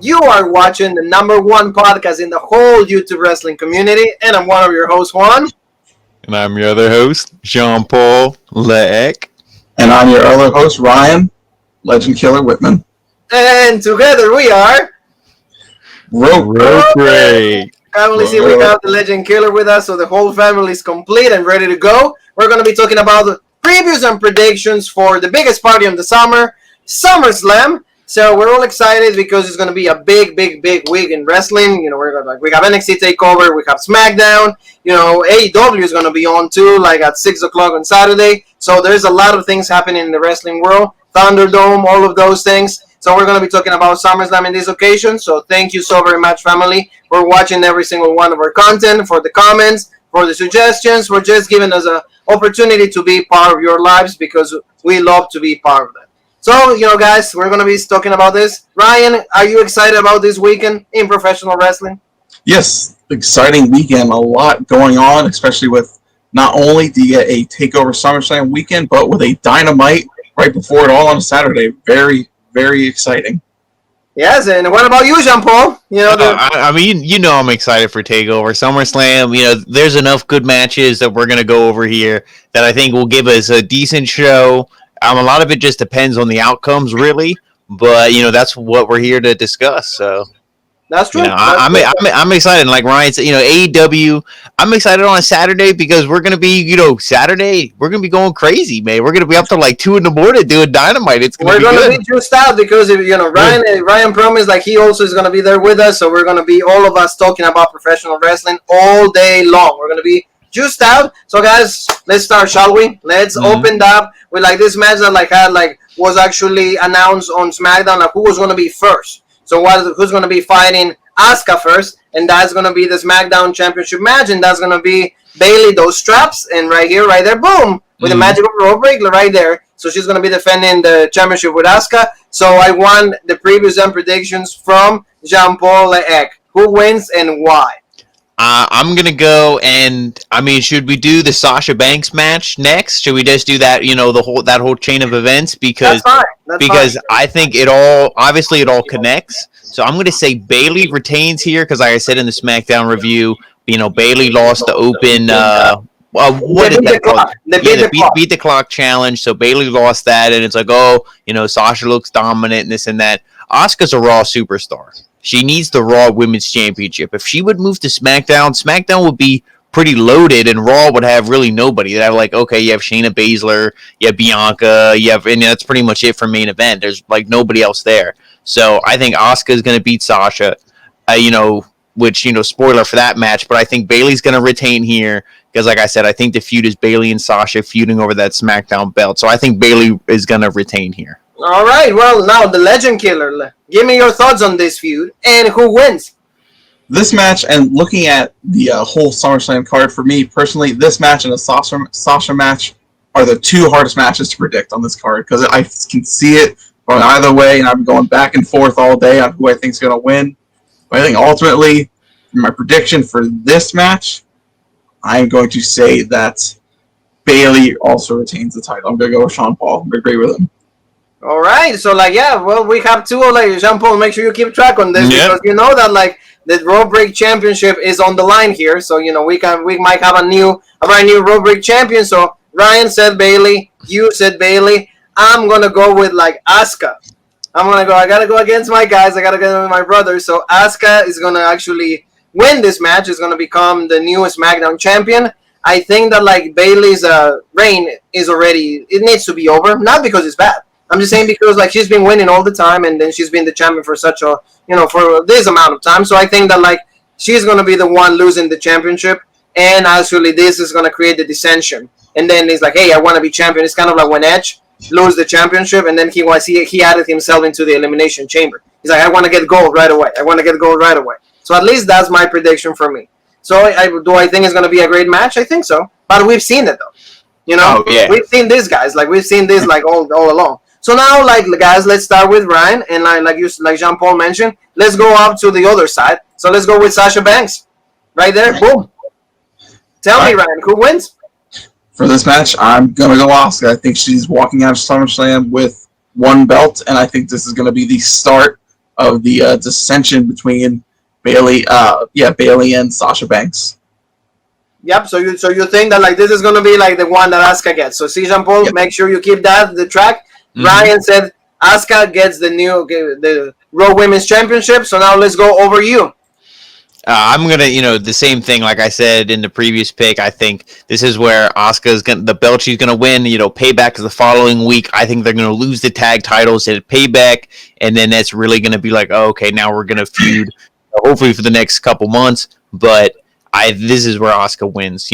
You are watching the #1 podcast in the whole YouTube wrestling community, and I'm one of your hosts, Juan. And I'm your other host, Jean-Paul Leek. And I'm your other host, Ryan, Legend Killer Whitman. And together we are... Lootcrate. Family, see, we got the Legend Killer with us, so the whole family is complete and ready to go. We're going to be talking about the previews and predictions for the biggest party of the summer, Summerslam. So we're all excited because it's going to be a big week in wrestling. You know, we have NXT Takeover, we have Smackdown. You know, AEW is going to be on too, like at 6 o'clock on Saturday. So there's a lot of things happening in the wrestling world. ThunderDome, all of those things. So we're going to be talking about SummerSlam in this occasion. So thank you so very much, family, for watching every single one of our content, for the comments, for the suggestions, for just giving us an opportunity to be part of your lives because we love to be part of that. So, you know, guys, we're going to be talking about this. Ryan, are you excited about this weekend in professional wrestling? Yes, exciting weekend. A lot going on, especially with not only do you get a TakeOver SummerSlam weekend, but with a Dynamite right before it all on a Saturday. Very, very exciting. Yes, and what about you, Jean-Paul? You know, I'm excited for TakeOver SummerSlam. You know, there's enough good matches that we're going to go over here that I think will give us a decent show. A lot of it just depends on the outcomes, really. But, you know, that's what we're here to discuss. So that's true. You know, I'm excited. Like Ryan said, you know, AEW, I'm excited on a Saturday because we're going to be, you know, Saturday, we're going to be going crazy, man. We're going to be up to like 2 in the morning doing Dynamite. We're going to be juiced out because, you know, Ryan promised like he also is going to be there with us. So we're going to be all of us talking about professional wrestling all day long. We're going to be juiced out. So guys, let's start, shall we? Let's open up with like this match that was actually announced on SmackDown, like who was going to be first. So who's going to be fighting Asuka first, and that's going to be the SmackDown Championship match, and that's going to be Bayley, those straps, and right there, boom, with the magical rope break right there. So she's going to be defending the championship with Asuka. So I want the previews and predictions from Jean-Paul Leek. Who wins and why? I'm going to go, and I mean, should we do the Sasha Banks match next? Should we just do that, you know, that whole chain of events? Because That's fine. I think it all connects. So I'm going to say Bayley retains here because, like I said in the SmackDown review, you know, Bayley lost the open, what is that called? Beat the clock challenge. So Bayley lost that, and it's like, oh, you know, Sasha looks dominant and this and that. Asuka's a Raw superstar. She needs the Raw Women's Championship. If she would move to SmackDown would be pretty loaded, and Raw would have really nobody. They'd have like, okay, you have Shayna Baszler, you have Bianca, and that's pretty much it for main event. There's like nobody else there. So I think Asuka is going to beat Sasha, you know, which, you know, spoiler for that match, but I think Bayley's going to retain here because, like I said, I think the feud is Bayley and Sasha feuding over that SmackDown belt. So I think Bayley is going to retain here. All right, well, now the Legend Killer. Give me your thoughts on this feud and who wins. This match, and looking at the whole SummerSlam card, for me personally, this match and the Sasha match are the two hardest matches to predict on this card because I can see it going either way, and I'm going back and forth all day on who I think is going to win. But I think ultimately, my prediction for this match, I'm going to say that Bayley also retains the title. I'm going to go with Sean Paul. I agree with him. All right, so we have two. Jean-Paul, make sure you keep track on this because you know that the Raw Break Championship is on the line here. So you know we might have a brand new Raw Break champion. So Ryan said Bayley, you said Bayley. I'm gonna go with Asuka. I gotta go against my guys. I gotta go with my brothers. So Asuka is gonna actually win this match. Is gonna become the newest SmackDown champion. I think that Bayley's reign is already. It needs to be over. Not because it's bad. I'm just saying because she's been winning all the time, and then she's been the champion for such a for this amount of time. So I think that she's gonna be the one losing the championship, and actually this is gonna create the dissension. And then he's like, hey, I want to be champion. It's kind of like when Edge lose the championship, and then he added himself into the Elimination Chamber. He's like, I want to get gold right away. So at least that's my prediction for me. So do I think it's gonna be a great match? I think so, but we've seen it though. You know, we've seen these guys. We've seen this all along. So now, guys, let's start with Ryan, and like Jean-Paul mentioned, let's go up to the other side. So let's go with Sasha Banks, right there. Boom. Tell me, Ryan, who wins? For this match, I'm gonna go Asuka. I think she's walking out of SummerSlam with one belt, and I think this is gonna be the start of the dissension between Bayley and Sasha Banks. Yep. So you think that like this is gonna be like the one that Asuka gets? So see, Jean Paul, make sure you keep the track. Mm-hmm. Ryan said Asuka gets the Raw Women's Championship. So now let's go over you. I'm gonna, the same thing. Like I said in the previous pick, I think this is where Asuka's the belt she's gonna win. Payback is the following week. I think they're gonna lose the tag titles at Payback, and then that's really gonna be like, oh, okay, now we're gonna feud, hopefully for the next couple months. But this is where Asuka wins.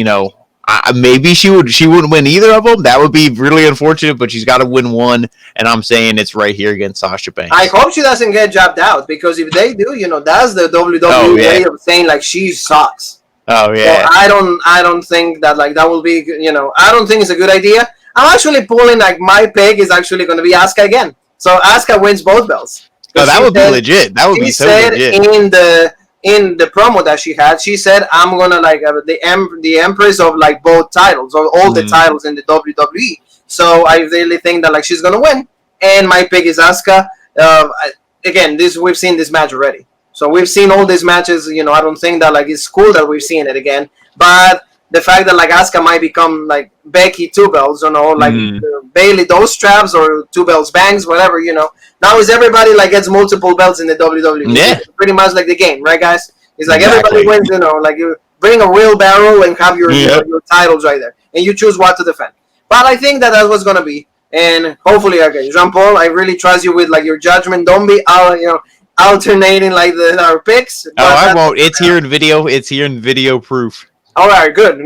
Maybe she wouldn't win either of them. That would be really unfortunate. But she's got to win one, and I'm saying it's right here against Sasha Banks. I hope she doesn't get dropped out, because if they do, that's the WWE way of saying like she sucks. Oh yeah. So I don't think that like that will be. I don't think it's a good idea. I'm actually pulling like my pick is actually going to be Asuka again. So Asuka wins both belts. Oh, that would be legit. That would be so legit. In the promo that she said, I'm gonna like the empress of like both titles, or all the titles in the WWE. So I really think that like she's gonna win, and my pick is Asuka. Again, we've seen this match already, so we've seen all these matches. I don't think that like it's cool that we've seen it again, but the fact that like Asuka might become like Becky 2 belts, like Bayley those straps, or 2 belts bangs, whatever, Now is everybody like gets multiple belts in the WWE. Yeah. It's pretty much like the game, right, guys? It's like everybody wins, like you bring a wheelbarrow and have your titles right there, and you choose what to defend. But I think that's what's gonna be, and hopefully, okay, Jean Paul, I really trust you with like your judgment. Don't be alternating like our picks. I won't. It's here in video. It's here in video proof. All right, good.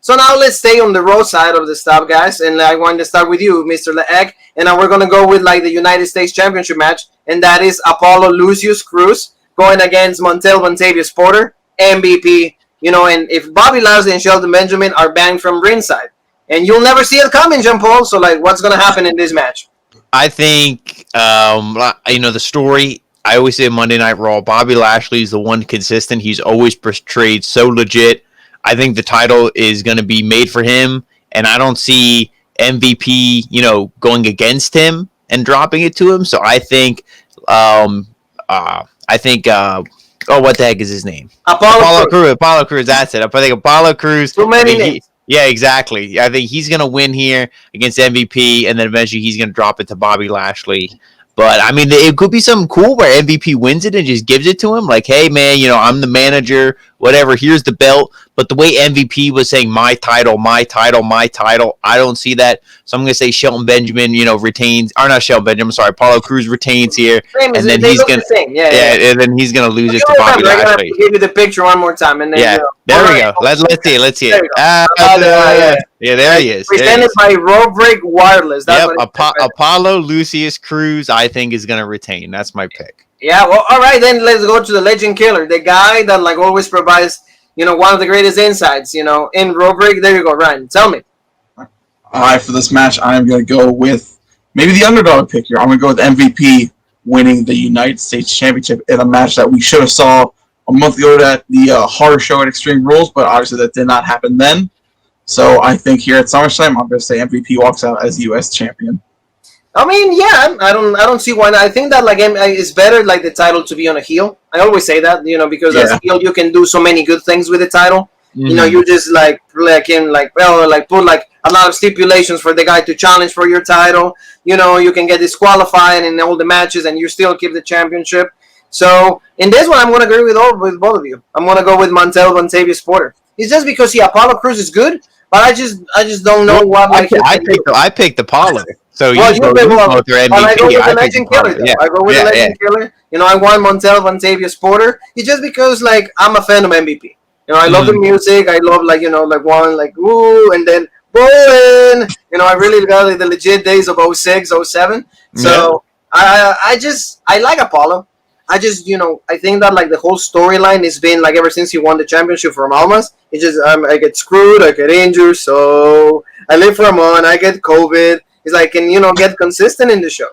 So now let's stay on the Raw side of the stuff, guys. And I want to start with you, Mr. LeEgg. And now we're going to go with like the United States Championship match. And that is Apollo Lucius Cruz going against Montel Vontavious Porter, MVP. And if Bobby Lashley and Shelton Benjamin are banned from ringside. And you'll never see it coming, Jean Paul. So like, what's going to happen in this match? I think, the story, I always say Monday Night Raw, Bobby Lashley is the one consistent. He's always portrayed so legit. I think the title is going to be made for him, and I don't see MVP, going against him and dropping it to him. So I think, what the heck is his name? Apollo Crews. That's it. I think Apollo Crews. Too many names. Yeah, exactly. I think he's going to win here against MVP, and then eventually he's going to drop it to Bobby Lashley. But, I mean, it could be something cool where MVP wins it and just gives it to him. Like, hey, man, I'm the manager, whatever, here's the belt. But the way MVP was saying, my title, I don't see that. So I'm going to say Shelton Benjamin, retains. Or not Shelton Benjamin, I'm sorry. Apollo Crews retains here. And then he's going to and then he's going to lose it to Bobby Lashley. Give you the picture one more time. And then, there we go. Let's see it. Yeah, there he is. Presented by Road Break Wireless. That's Apollo Lucius Cruz, I think, is going to retain. That's my pick. Yeah, well, all right, then let's go to the Legend Killer, the guy that like always provides, one of the greatest insights, in Road Break. There you go, Ryan. Tell me. All right, for this match, I'm going to go with maybe the underdog pick here. I'm going to go with MVP winning the United States Championship in a match that we should have saw a month ago at the horror show at Extreme Rules, but obviously that did not happen then. So I think here at SummerSlam, I'm going to say MVP walks out as U.S. champion. I mean, yeah, I don't see why not. I think that like it's better like the title to be on a heel. I always say that, because as a heel you can do so many good things with the title. Mm-hmm. You just put like a lot of stipulations for the guy to challenge for your title. You can get disqualified in all the matches and you still keep the championship. So in this one, I'm going to agree with both of you. I'm going to go with Montel Vontavious Porter. It's just because Apollo Crews is good, but I just don't know what. I picked Apollo. So I go with the Legend Killer. I go with the Legend Killer. I want Montel Vontavious Porter. It's just because I'm a fan of MVP. I love the music. I love woo, and then bowling. I really got the legit days of 06, 07. So I like Apollo. I think that the whole storyline has been ever since he won the championship from Almas. It's just I get screwed, I get injured, so I live for a month, I get COVID. It's can get consistent in the show.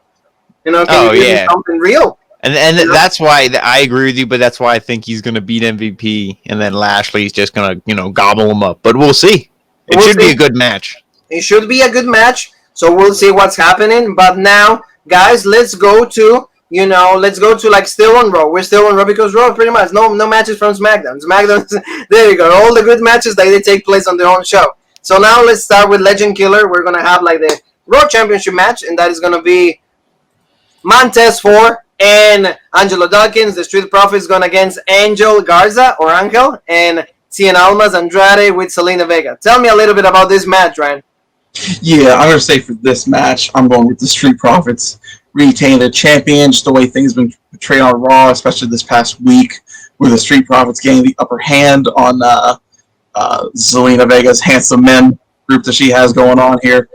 Can you give me something real? And that's why I agree with you, but that's why I think he's going to beat MVP, and then Lashley's just going to gobble him up. But we'll see. It should be a good match. It should be a good match. So we'll see what's happening. But now, guys, let's go to let's go to like still on Raw. We're still on Raw because Raw pretty much no matches from SmackDown. SmackDown, there you go. All the good matches they take place on their own show. So now let's start with Legend Killer. We're gonna have like the Raw Championship match, and that is gonna be Montez Ford and Angelo Dawkins. The Street Profits going against Angel Garza or Angel and Cien Almas Andrade with Zelina Vega. Tell me a little bit about this match, Ryan. Yeah, I'm going to say for this match, I'm going with the Street Profits retaining the champion, just the way things have been portrayed on Raw, especially this past week, where the Street Profits gaining the upper hand on Zelina Vega's Handsome Men group that she has going on here.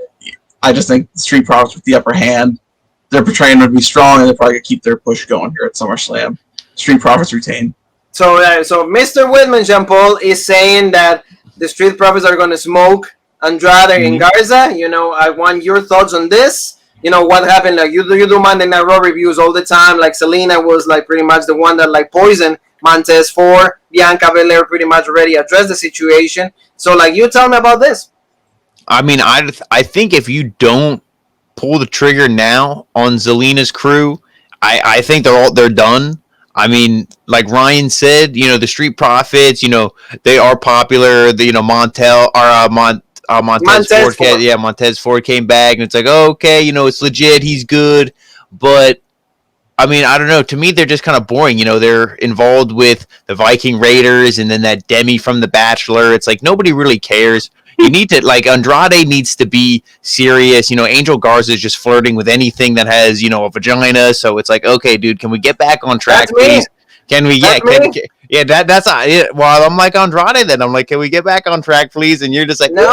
I just think the Street Profits with the upper hand. They're portraying them to be strong, and they're probably going to keep their push going here at SummerSlam. Street Profits retain. So Mr. Whitman, Jean-Paul, is saying that the Street Profits are going to smoke Andrade and Garza. I want your thoughts on this. What happened? Like you do Monday Night Raw reviews all the time. Like Zelina was like pretty much the one that like poisoned Montez Ford. Bianca Belair pretty much already addressed the situation. So like you tell me about this. I mean, I think if you don't pull the trigger now on Zelina's crew, I think they're done. I mean, like Ryan said, the Street Profits, they are popular. Montez Ford. Yeah, Montez Ford came back, and it's like, okay, it's legit. He's good, but I mean, I don't know. To me, they're just kind of boring. They're involved with the Viking Raiders, and then that Demi from The Bachelor. It's like nobody really cares. You need to, like, Andrade needs to be serious. Angel Garza is just flirting with anything that has, a vagina. So it's like, okay, dude, can we get back on track, please? Can we? Yeah, that's well, I'm like Andrade then. I'm like, can we get back on track, please? And you're just like, no.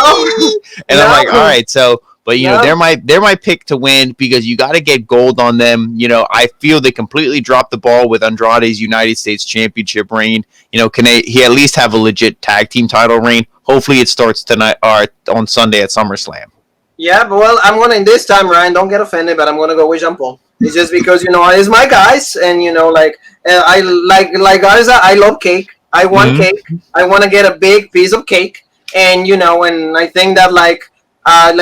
And I'm like, all right, so. But they're my pick to win because you got to get gold on them. I feel they completely dropped the ball with Andrade's United States Championship reign. Can he at least have a legit tag team title reign? Hopefully, it starts tonight or on Sunday at SummerSlam. Yeah, but well, I'm gonna this time, Ryan. Don't get offended, but I'm gonna go with Jean-Paul. It's just because it's my guys, and I like Garza. I love cake. I want cake. I want to get a big piece of cake, and and I think that like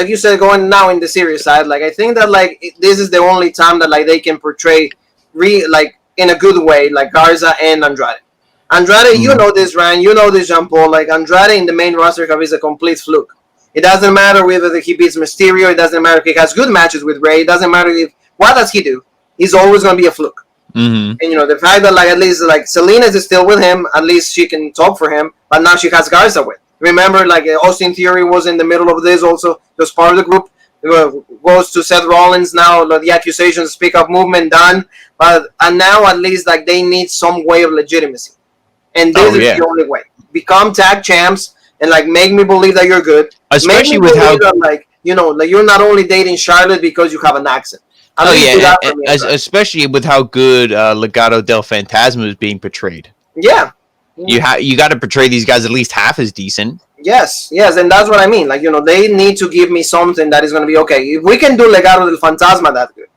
you said, going now in the serious side, like I think that like this is the only time that like they can portray in a good way, like Garza and Andrade. Andrade, you know this, Ryan. You know this, Jean-Paul. Like Andrade in the main roster is a complete fluke. It doesn't matter whether he beats Mysterio. It doesn't matter if he has good matches with Ray. It doesn't matter what does he do. He's always going to be a fluke. And the fact that like at least like Zelina is still with him, at least she can talk for him. But now she has Garza with. Remember, like Austin Theory was in the middle of this also. Just part of the group. Goes to Seth Rollins now. The accusations, speak up movement done. And now at least like they need some way of legitimacy. And this is the only way. Become tag champs and like make me believe that you're good. Especially with how that, you're not only dating Charlotte because you have an accent. Especially with how good Legado del Fantasma is being portrayed. Yeah. You got to portray these guys at least half as decent. Yes, and that's what I mean. Like, they need to give me something that is going to be okay. If we can do Legado del Fantasma that good,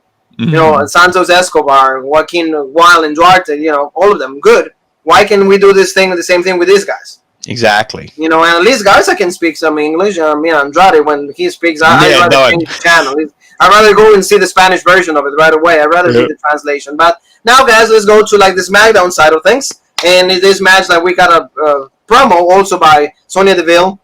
Santos Escobar, Joaquin Wilde, and Duarte, all of them good. Why can we do the same thing with these guys? Exactly. And at least Garza can speak some English. Andrade, when he speaks, I'd rather change the channel. I'd rather go and see the Spanish version of it right away. I'd rather read the translation. But now, guys, let's go to like the SmackDown side of things. And in this match, like we got a promo also by Sonya Deville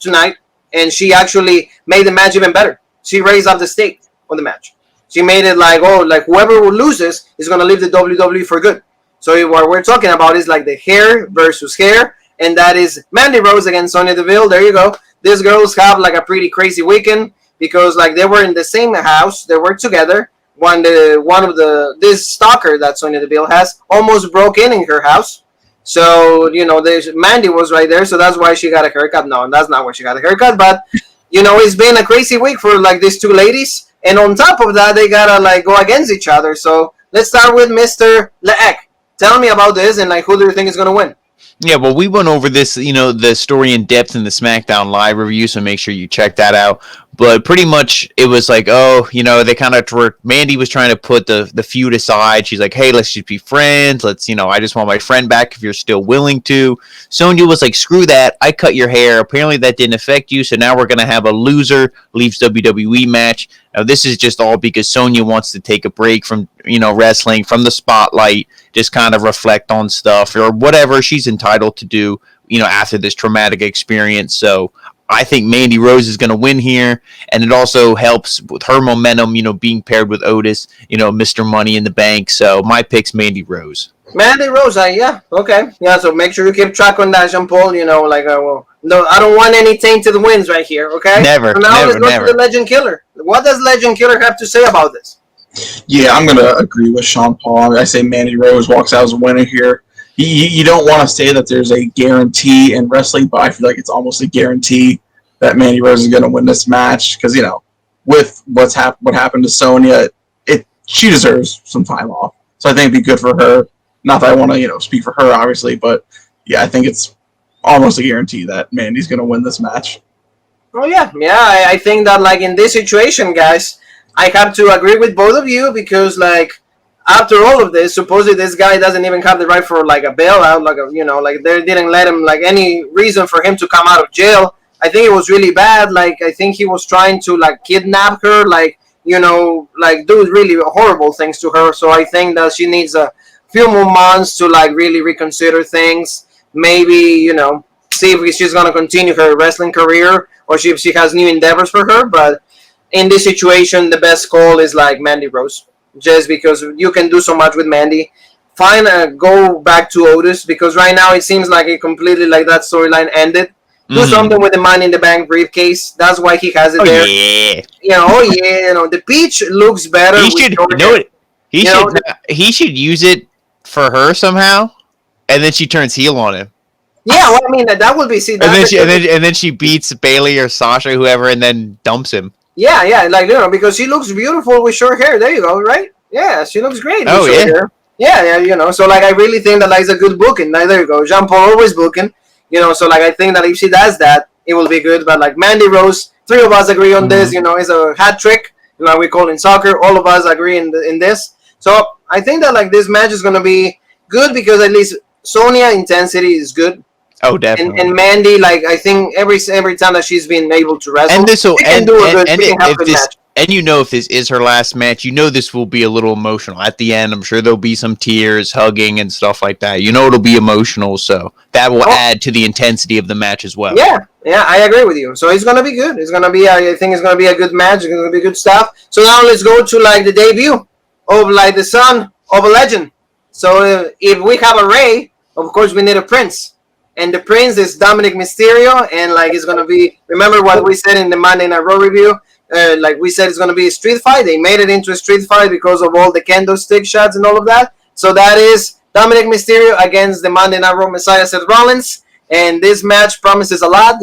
tonight, and she actually made the match even better. She raised up the stake on the match. She made it like whoever loses is gonna leave the WWE for good. So what we're talking about is like the hair versus hair, and that is Mandy Rose against Sonya Deville. There you go. These girls have like a pretty crazy weekend because like they were in the same house, they worked together. This stalker that Sonya Deville has almost broke in her house. So, Mandy was right there, so that's why she got a haircut. No, that's not why she got a haircut, but, it's been a crazy week for, like, these two ladies, and on top of that, they gotta, like, go against each other. So, let's start with Mr. Leek. Tell me about this, and, like, who do you think is gonna win? Yeah, well, we went over this, the story in depth in the SmackDown Live review, so make sure you check that out. But pretty much, it was like, they kind of were. Mandy was trying to put the feud aside. She's like, hey, let's just be friends. Let's, I just want my friend back if you're still willing to. Sonya was like, screw that. I cut your hair. Apparently, that didn't affect you. So now we're gonna have a loser leaves WWE match. Now, this is just all because Sonya wants to take a break from, wrestling, from the spotlight, just kind of reflect on stuff or whatever she's entitled to do, after this traumatic experience. So I think Mandy Rose is going to win here, and it also helps with her momentum, being paired with Otis, Mr. Money in the Bank. So my pick's Mandy Rose. Mandy Rose, yeah, okay. Yeah, so make sure you keep track on that, Jean-Paul, no, I don't want any tainted wins right here, okay? Never, so now never, let's go to the Legend Killer. What does Legend Killer have to say about this? Yeah, I'm going to agree with Sean Paul. I say Mandy Rose walks out as a winner here. You don't want to say that there's a guarantee in wrestling, but I feel like it's almost a guarantee that Mandy Rose is going to win this match because, with what happened to Sonya, she deserves some time off. So I think it'd be good for her. Not that I want to, speak for her, obviously, but yeah, I think it's almost a guarantee that Mandy's going to win this match. Oh, yeah. Yeah, I think that, in this situation, guys, I have to agree with both of you because, after all of this, supposedly this guy doesn't even have the right for, a bailout, they didn't let him, any reason for him to come out of jail. I think it was really bad. I think he was trying to, kidnap her, do really horrible things to her. So I think that she needs a few more months to, really reconsider things. Maybe, see if she's going to continue her wrestling career or if she has new endeavors for her. But in this situation, the best call is, Mandy Rose. Just because you can do so much with Mandy. Go back to Otis because right now it seems like it completely, that storyline ended. Do something with the Money in the Bank briefcase. That's why he has it there. Yeah. The peach looks better. He should use it for her somehow, and then she turns heel on him. Yeah, well, I mean that would be and then she beats Bayley or Sasha, whoever, and then dumps him. Yeah, because she looks beautiful with short hair. There you go, right? Yeah, she looks great with short hair. Yeah, so I really think that it's a good booking. There you go. Jean-Paul always booking. So I think that if she does that, it will be good. But Mandy Rose, three of us agree on this. It's a hat trick. We call in soccer. All of us agree in this. So I think that this match is gonna be good because at least Sonya intensity is good. Oh, definitely. And Mandy, I think every time that she's been able to wrestle, she can do a good match. And if this is her last match, this will be a little emotional. At the end, I'm sure there'll be some tears, hugging, and stuff like that. It'll be emotional, so that will add to the intensity of the match as well. Yeah, I agree with you. So it's going to be good. It's going to be, I think it's going to be a good match. It's going to be good stuff. So now let's go to, the debut of, the son of a legend. So if we have a Rey, of course we need a prince. And the prince is Dominik Mysterio, and, it's going to be, remember what we said in the Monday Night Raw review? We said it's going to be a street fight. They made it into a street fight because of all the kendo stick shots and all of that. So that is Dominik Mysterio against the Monday Night Raw Messiah Seth Rollins. And this match promises a lot.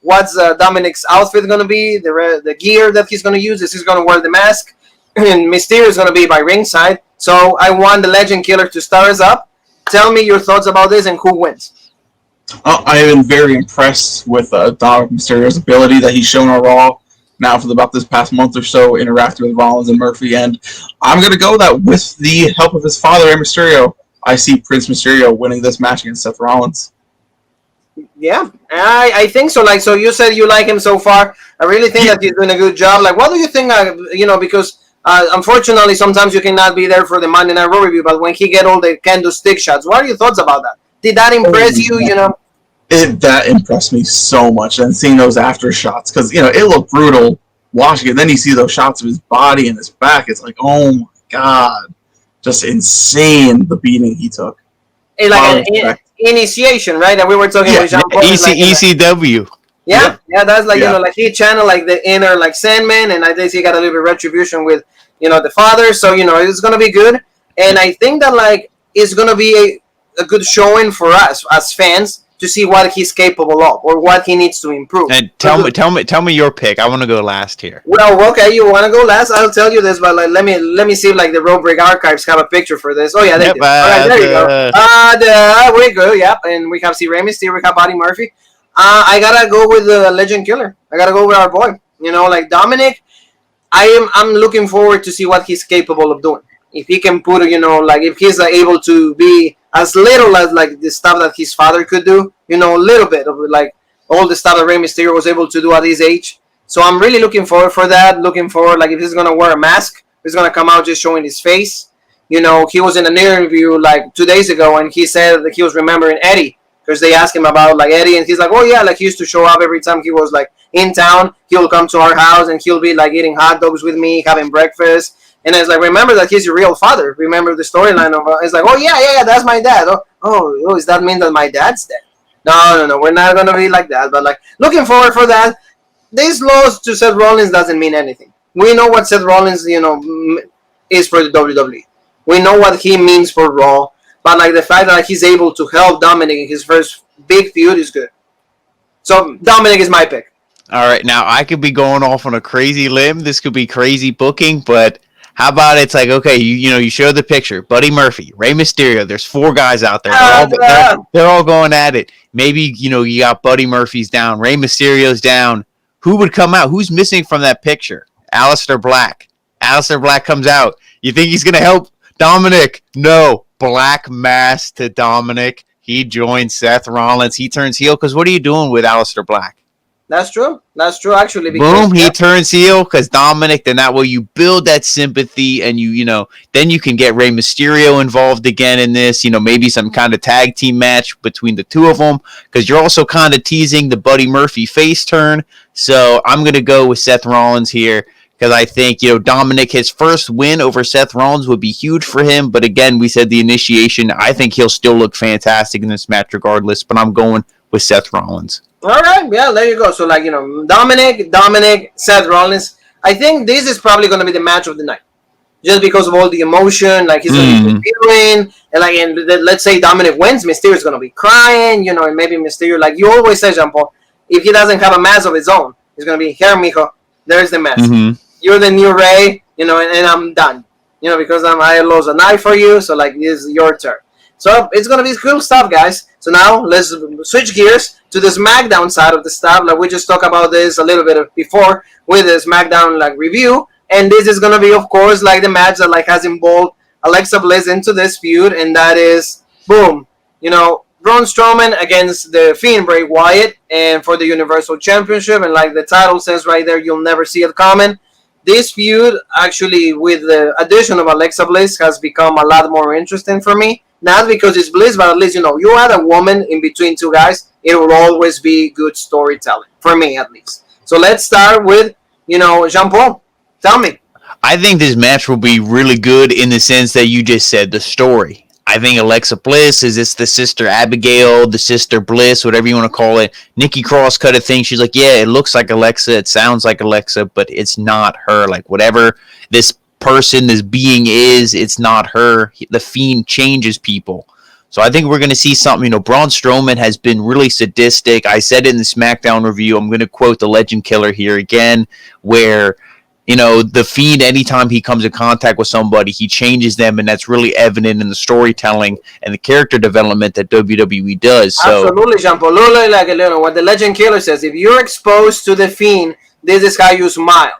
What's Dominik's outfit going to be? The gear that he's going to use. Is he's going to wear the mask. And Mysterio is going to be by ringside. So I want the Legend Killer to start us up. Tell me your thoughts about this and who wins. I have been very impressed with Dominik Mysterio's ability that he's shown on Raw now for about this past month or so, interacting with Rollins and Murphy. And I'm going to go that with the help of his father, Mysterio, I see Prince Mysterio winning this match against Seth Rollins. Yeah, I think so. So you said you like him so far. I really think that he's doing a good job. What do you think, because unfortunately sometimes you cannot be there for the Monday Night Raw review, but when he get all the kendo stick shots, what are your thoughts about that? Did that impress you, That impressed me so much, and seeing those after shots, because it looked brutal watching it. Then you see those shots of his body and his back. It's like, oh my god, just insane the beating he took. Initiation, right? And we were talking about ECW. Yeah, that's he channeled the inner Sandman, and I think he got a little bit of retribution with the father. So it's gonna be good, and I think that it's gonna be a good showing for us as fans. to see what he's capable of or what he needs to improve. And tell me your pick. I want to go last here. Well, okay, you want to go last? I'll tell you this, but like, let me see if like the Road Break archives have a picture for this. Oh yeah, they did. All right, there you go. We go. Yep, and we have Rey Mysterio, we have Buddy Murphy. I gotta go with the Legend Killer. I gotta go with our boy. You know, like Dominik. I'm looking forward to see what he's capable of doing. If he can put, you know, like if he's able to be as little as like the stuff that his father could do, you know, a little bit of like all the stuff that Rey Mysterio was able to do at his age. So I'm really looking forward for that. Looking forward, like if he's gonna wear a mask, he's gonna come out just showing his face. You know, he was in an interview like 2 days ago, and he said that he was remembering Eddie because they asked him about like Eddie, and he's like, oh yeah, like he used to show up every time he was like in town. He'll come to our house and he'll be like eating hot dogs with me, having breakfast. And it's like, remember that he's your real father. Remember the storyline of it's like, oh yeah, that's my dad. Oh, does that mean that my dad's dead? No, we're not gonna be like that. But like, looking forward for that. This loss to Seth Rollins doesn't mean anything. We know what Seth Rollins, you know, is for the WWE. We know what he means for Raw. But like the fact that he's able to help Dominik in his first big feud is good. So Dominik is my pick. All right, now I could be going off on a crazy limb. This could be crazy booking, but how about it's like, okay, you show the picture. Buddy Murphy, Rey Mysterio. There's 4 guys out there. They're all going at it. Maybe, you know, you got Buddy Murphy's down. Rey Mysterio's down. Who would come out? Who's missing from that picture? Aleister Black. Aleister Black comes out. You think he's going to help Dominik? No. Black mass to Dominik. He joins Seth Rollins. He turns heel. Because what are you doing with Aleister Black? That's true. That's true, actually. Boom, he turns heel because Dominik, then that way you build that sympathy and you know, then you can get Rey Mysterio involved again in this, you know, maybe some kind of tag team match between the two of them because you're also kind of teasing the Buddy Murphy face turn. So I'm going to go with Seth Rollins here because I think, you know, Dominik, his first win over Seth Rollins would be huge for him. But again, we said the initiation, I think he'll still look fantastic in this match regardless, but I'm going with Seth Rollins. All right, yeah, there you go. So, like, you know, Dominik, Seth Rollins. I think this is probably going to be the match of the night, just because of all the emotion. Like, he's going to be feeling, and let's say Dominik wins, Mysterio's going to be crying, you know, and maybe Mysterio, like you always say, Jean Paul, if he doesn't have a match of his own, he's going to be here, mijo. There's the match. You're the new Rey, you know, and I'm done, you know, because I lost a night for you. So, like, this is your turn. So it's going to be cool stuff, guys. So now let's switch gears to the SmackDown side of the stuff. Like we just talked about this a little bit before with the SmackDown like review. And this is going to be, of course, like the match that like has involved Alexa Bliss into this feud. And that is, boom, you know, Braun Strowman against the Fiend Bray Wyatt and for the Universal Championship. And like the title says right there, you'll never see it coming. This feud, actually, with the addition of Alexa Bliss, has become a lot more interesting for me. Not because it's Bliss, but at least, you know, you add a woman in between two guys, it will always be good storytelling. For me, at least. So let's start with, you know, Jean-Paul. Tell me. I think this match will be really good in the sense that you just said, the story. I think Alexa Bliss is the sister Abigail, the sister Bliss, whatever you want to call it. Nikki Cross cut a thing. She's like, yeah, it looks like Alexa. It sounds like Alexa, but it's not her. Like, whatever this person, this being is, it's not her. The Fiend changes people. So I think we're going to see something. You know, Braun Strowman has been really sadistic. I said it in the SmackDown review. I'm going to quote the Legend Killer here again, where, you know, the Fiend, anytime he comes in contact with somebody, he changes them, and that's really evident in the storytelling and the character development that WWE does. So, absolutely, Jean-Paul. Like, you know, what the Legend Killer says, if you're exposed to the Fiend, this is how you smile.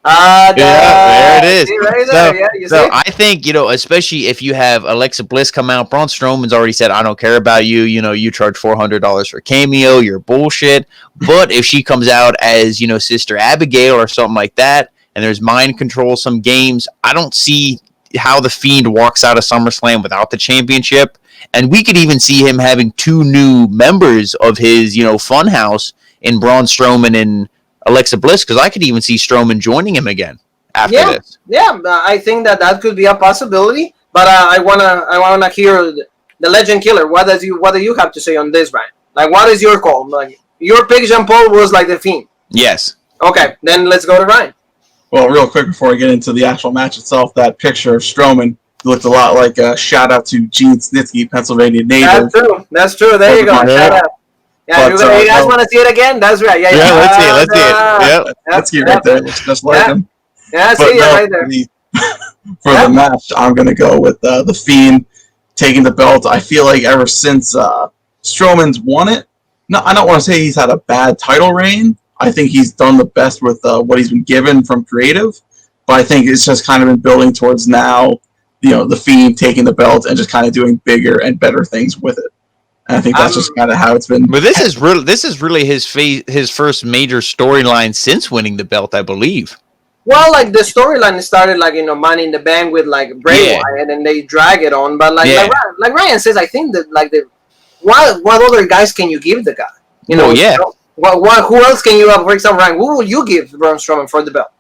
Yeah, there it is. Right there. So I think, you know, especially if you have Alexa Bliss come out, Braun Strowman's already said, I don't care about you. You know, you charge $400 for cameo. You're bullshit. But if she comes out as, you know, Sister Abigail or something like that, and there's mind control, some games, I don't see how the Fiend walks out of SummerSlam without the championship. And we could even see him having 2 new members of his, you know, funhouse in Braun Strowman and Alexa Bliss, because I could even see Strowman joining him again after this. Yeah, I think that could be a possibility. But I wanna hear the Legend Killer. What do you have to say on this, Brian? Like, what is your call? Like, your pick, Jean-Paul, was like the Fiend. Yes. Okay, then let's go to Ryan. Well, real quick before I get into the actual match itself, that picture of Strowman looked a lot like a shout out to Gene Snitsky, Pennsylvania native. That's true. There you go. Shout out. Yeah, you guys want to see it again? That's right. Yeah, let's see it. Yep. Let's see it right there. Looks just like him. Yeah, see it right there. For the match, I'm going to go with the Fiend taking the belt. I feel like ever since Strowman's won it, no, I don't want to say he's had a bad title reign. I think he's done the best with what he's been given from creative. But I think it's just kind of been building towards now, the Fiend taking the belt and just kind of doing bigger and better things with it. And I think that's just kind of how it's been. But this is really his first major storyline since winning the belt, I believe. Well, like the storyline started like Money in the Bank with like Bray Wyatt, and they drag it on. But like Ryan says, I think that like what other guys can you give the guy? Who else can you have? For example, Ryan, who will you give Braun Strowman for the belt?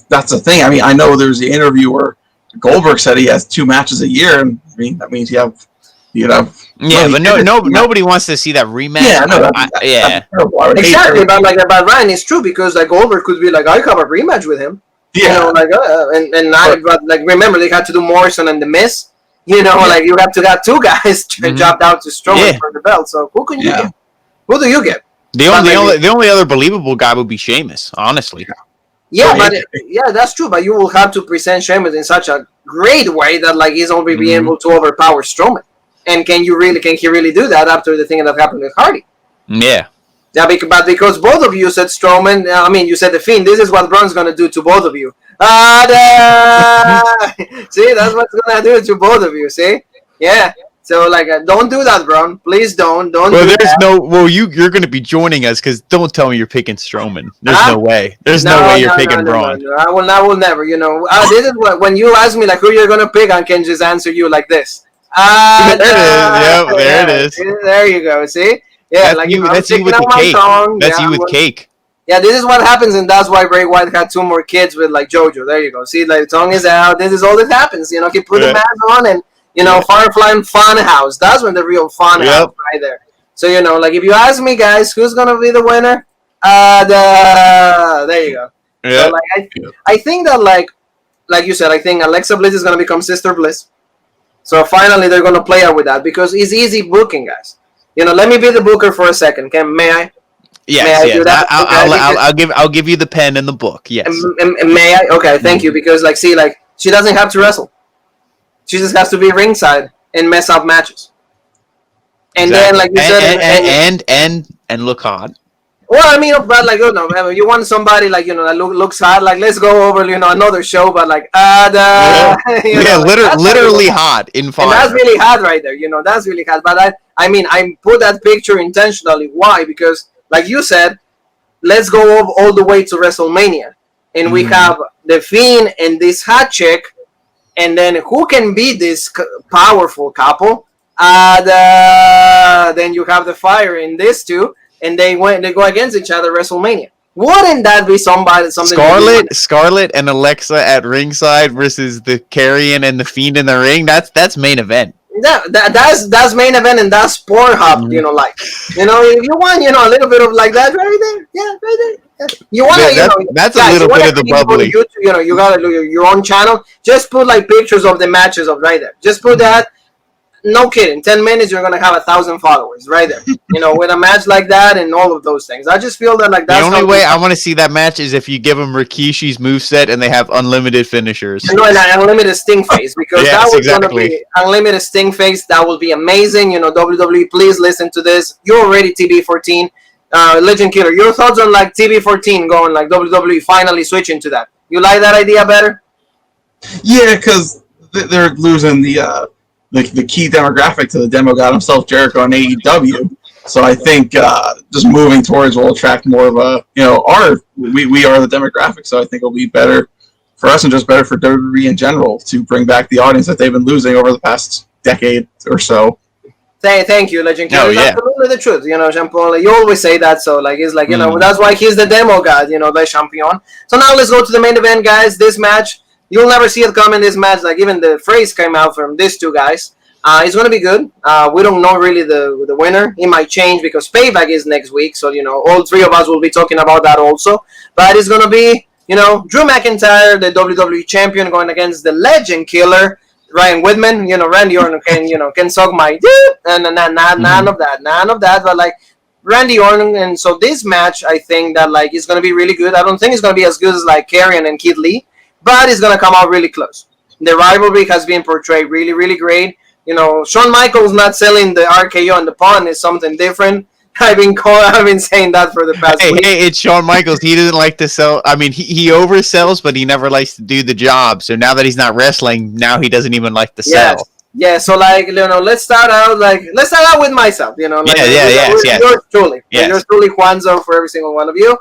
That's the thing. I mean, I know there's the interview where Goldberg said he has 2 matches a year, and I mean that means you have. But nobody wants to see that rematch. Yeah, exactly. But Ryan, it's true because like Goldberg could be like, I have a rematch with him. Yeah, but remember they had to do Morrison and The Miz. Like you have to have 2 guys dropped out to Strowman for the belt. So who can you get? Who do you get? The only other believable guy would be Sheamus, honestly. Yeah, that's true. But you will have to present Sheamus in such a great way that like he's only be able to overpower Strowman. And can he really do that after the thing that happened with Hardy? Yeah. Yeah, but because both of you said Strowman, you said the Fiend. This is what Braun's gonna do to both of you. See, that's what's gonna do to both of you. See, yeah. So like, don't do that, Braun. Please don't. You're gonna be joining us because don't tell me you're picking Strowman. There's no way. There's no way you're picking Braun. No. I will never. This is when you ask me like who you're gonna pick, I can just answer you like this. There it is. Yep, there it is. There you go. See? Yeah, that's you with the cake. That's you with cake. Yeah, this is what happens, and that's why Bray Wyatt had 2 more kids with like JoJo. There you go. See, like the tongue is out. This is all that happens. He put the mask on, and Firefly Fun House. That's when the real fun house right there. So like if you ask me, guys, who's gonna be the winner? There you go. Yeah. So, like, I think that like you said, I think Alexa Bliss is gonna become Sister Bliss. So finally, they're gonna play out with that because it's easy booking, guys. Let me be the booker for a second. May I? Yes. Do that? I'll give you the pen and the book. Yes. May I? Okay, thank you. Because she doesn't have to wrestle. She just has to be ringside and mess up matches. And then, like you said, and look hot. Well, I mean, but like, you want somebody like that looks hot. Like, let's go over, another show, but like, literally hot in fire. And that's really hot right there. That's really hot. But I put that picture intentionally. Why? Because, like you said, let's go all the way to WrestleMania, and we have the Fiend and this hot chick, and then who can be this powerful couple? Then you have the Fire in this two. And they go against each other at WrestleMania. Wouldn't that be something? Scarlett and Alexa at ringside versus the Carrion and the Fiend in the ring. That's main event. That's main event, and that's Pornhub. If you want, a little bit of like that right there. Yeah, right there. Yeah. You want that's guys, a little bit of the bubbly. YouTube, you got your own channel. Just put like pictures of the matches of right there. Just put that. No kidding. 10 minutes, you're gonna have 1,000 followers right there. With a match like that and all of those things. I just feel that like that's the only way I want to see that match is if you give them Rikishi's moveset and they have unlimited finishers. And unlimited sting face because that was gonna be unlimited sting face. That will be amazing. WWE, please listen to this. You're already TB14, Legend Killer. Your thoughts on like TB14 going like WWE finally switching to that? You like that idea better? Yeah, because they're losing the key demographic to the demo god himself, Jericho, and AEW. So I think just moving towards will attract more of we are the demographic. So I think it'll be better for us and just better for WWE in general to bring back the audience that they've been losing over the past decade or so. Thank you, Legend Killer. That's absolutely the truth. Jean-Paul, you always say that. So like it's like that's why he's the demo god. The champion. So now let's go to the main event, guys. This match. You'll never see it coming this match. Like even the phrase came out from these two guys. It's gonna be good. We don't know really the winner. It might change because Payback is next week. So all 3 of us will be talking about that also. But it's gonna be Drew McIntyre, the WWE champion, going against the Legend Killer, Ryan Whitman, Randy Orton can suck my dick, and none of that. But like Randy Orton, and so this match, I think that like is gonna be really good. I don't think it's gonna be as good as like Karrion and Keith Lee, but it's gonna come out really close. The rivalry has been portrayed really, really great. Shawn Michaels not selling the RKO and the pun is something different. I've been saying that for the past week. Hey, it's Shawn Michaels. He doesn't like to sell. I mean, he oversells, but he never likes to do the job. So now that he's not wrestling, now he doesn't even like to sell. Yeah, so like let's start out with myself. Yes. Yours truly, yes. Yours truly, Juanzo, for every single one of you.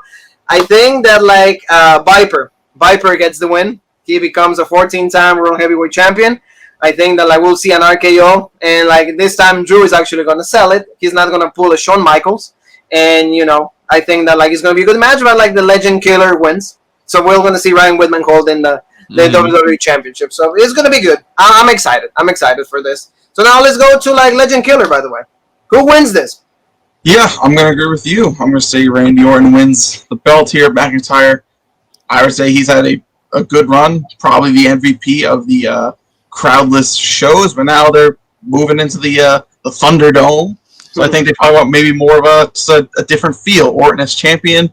I think that like Viper gets the win. He becomes a 14-time World Heavyweight Champion. I think that like we'll see an RKO, and like this time Drew is actually gonna sell it. He's not gonna pull a Shawn Michaels, and I think that like it's gonna be a good match, but like the Legend Killer wins. So we're gonna see Ryan Whitman holding the WWE Championship. So it's gonna be good. I'm excited. I'm excited for this. So now let's go to like Legend Killer. By the way, who wins this? Yeah, I'm gonna agree with you. I'm gonna say Randy Orton wins the belt here. McIntyre, I would say he's had a good run, probably the MVP of the crowdless shows, but now they're moving into the ThunderDome. So I think they probably want maybe more of a different feel. Orton as champion,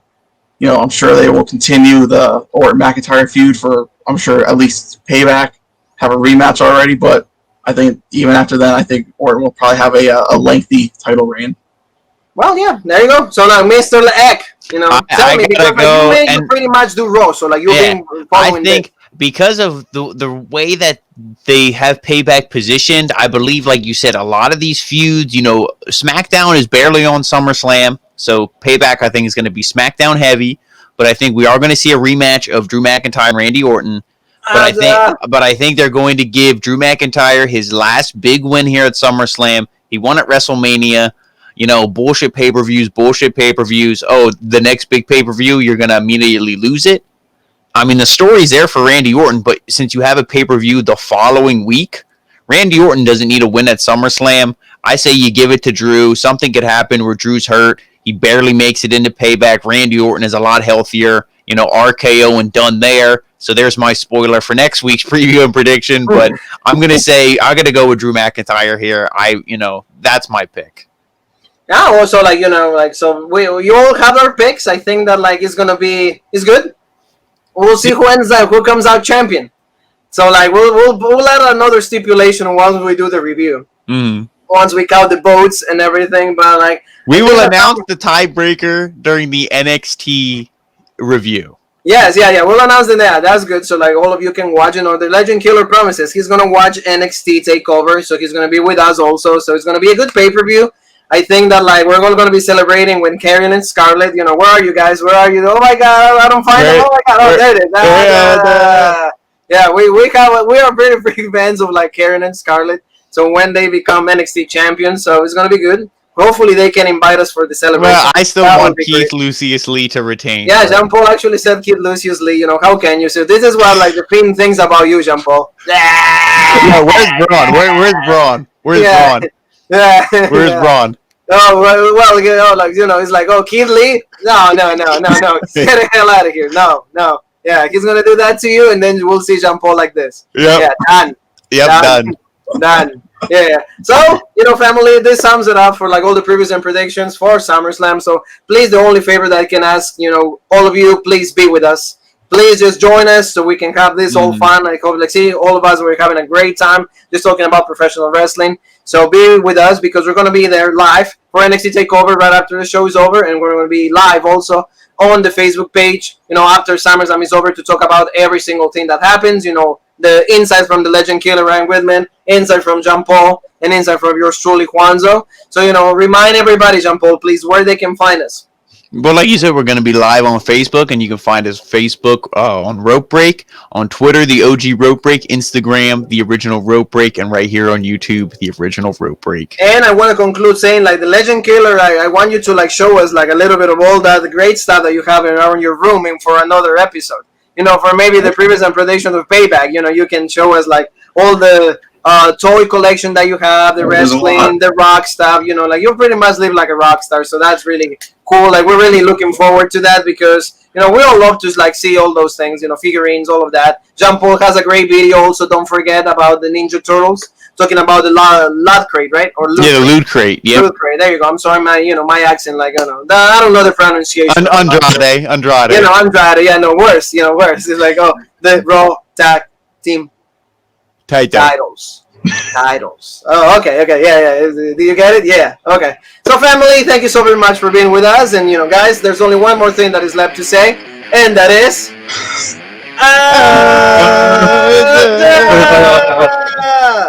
I'm sure they will continue the Orton McIntyre feud for, I'm sure, at least Payback, have a rematch already, but I think even after that, I think Orton will probably have a lengthy title reign. Well, yeah, there you go. So now, Mr. Leek, tell me, because you pretty much do Raw, so like you've been following this. Because of the way that they have Payback positioned, I believe, like you said, a lot of these feuds, SmackDown is barely on SummerSlam, so Payback, I think, is going to be SmackDown heavy, but I think we are going to see a rematch of Drew McIntyre and Randy Orton, but I think they're going to give Drew McIntyre his last big win here at SummerSlam. He won at WrestleMania. Bullshit pay-per-views. Oh, the next big pay-per-view, you're going to immediately lose it. I mean, the story's there for Randy Orton, but since you have a pay-per-view the following week, Randy Orton doesn't need a win at SummerSlam. I say you give it to Drew. Something could happen where Drew's hurt. He barely makes it into Payback. Randy Orton is a lot healthier. RKO and done there. So there's my spoiler for next week's preview and prediction. But I'm going to say I'm going to go with Drew McIntyre here. That's my pick. Yeah, also, so you all have our picks. I think that, it's good. We'll see who comes out champion. So we'll add another stipulation once we do the review. Once we count the votes and everything, but we will announce the tiebreaker during the NXT review. Yes, we'll announce it there. That's good. So all of you can watch it. The Legend Killer promises he's gonna watch NXT Takeover, so he's gonna be with us also. So it's gonna be a good pay-per-view. I think that we're all going to be celebrating with Karrion and Scarlett. Where are you guys? Where are you? Oh my God, I don't find them. Oh my God, there it is. Yeah, we are very big fans of Karrion and Scarlett. So when they become NXT champions, so it's going to be good. Hopefully they can invite us for the celebration. Well, I still want Keith Lucius Lee to retain. Yeah, Jean Paul actually said Keith Lucius Lee. How can you? So this is what the Fiend thinks about you, Jean Paul. Yeah, where's Braun? Where's Braun? Where's Braun? Yeah. Where's Braun? Oh, well, it's like, oh, Keith Lee? No. Get the hell out of here. No. Yeah, he's going to do that to you, and then we'll see Jean Paul like this. Yep. Yeah, done. Yep, Done. Yeah. So, family, this sums it up for all the previews and predictions for SummerSlam. So, please, the only favor that I can ask, all of you, please be with us. Please just join us so we can have this all fun. I hope, see, all of us, we're having a great time just talking about professional wrestling. So be with us because we're going to be there live for NXT TakeOver right after the show is over. And we're going to be live also on the Facebook page, after SummerSlam is over to talk about every single thing that happens. The insights from the Legend Killer, Ryan Whitman, insight from Jean Paul, and insight from yours truly, Juanzo. So, remind everybody, Jean Paul, please, where they can find us. Well, like you said, we're going to be live on Facebook, and you can find us Facebook on Rope Break, on Twitter, the OG Rope Break, Instagram, the original Rope Break, and right here on YouTube, the original Rope Break. And I want to conclude saying, the Legend Killer, I want you to show us a little bit of all that the great stuff that you have around your room for another episode. For maybe the previous and prediction of Payback, you can show us all the toy collection that you have, the wrestling, the rock stuff. You pretty much live like a rock star, so that's really cool. Like we're really looking forward to that because we all love to like see all those things, figurines, all of that. Jean Paul has a great video. Also, don't forget about the Ninja Turtles. Talking about the Lootcrate, right? Or the Lootcrate. Yeah, Lootcrate. There you go. I'm sorry, my accent. Like I don't know the pronunciation. Andrade. Andrade. Yeah, no, worse. Worse. It's like the Raw Tag Team titles. Oh, okay, yeah. Do you get it? Yeah, okay. So, family, thank you so very much for being with us. And, guys, there's only one more thing that is left to say, and that is...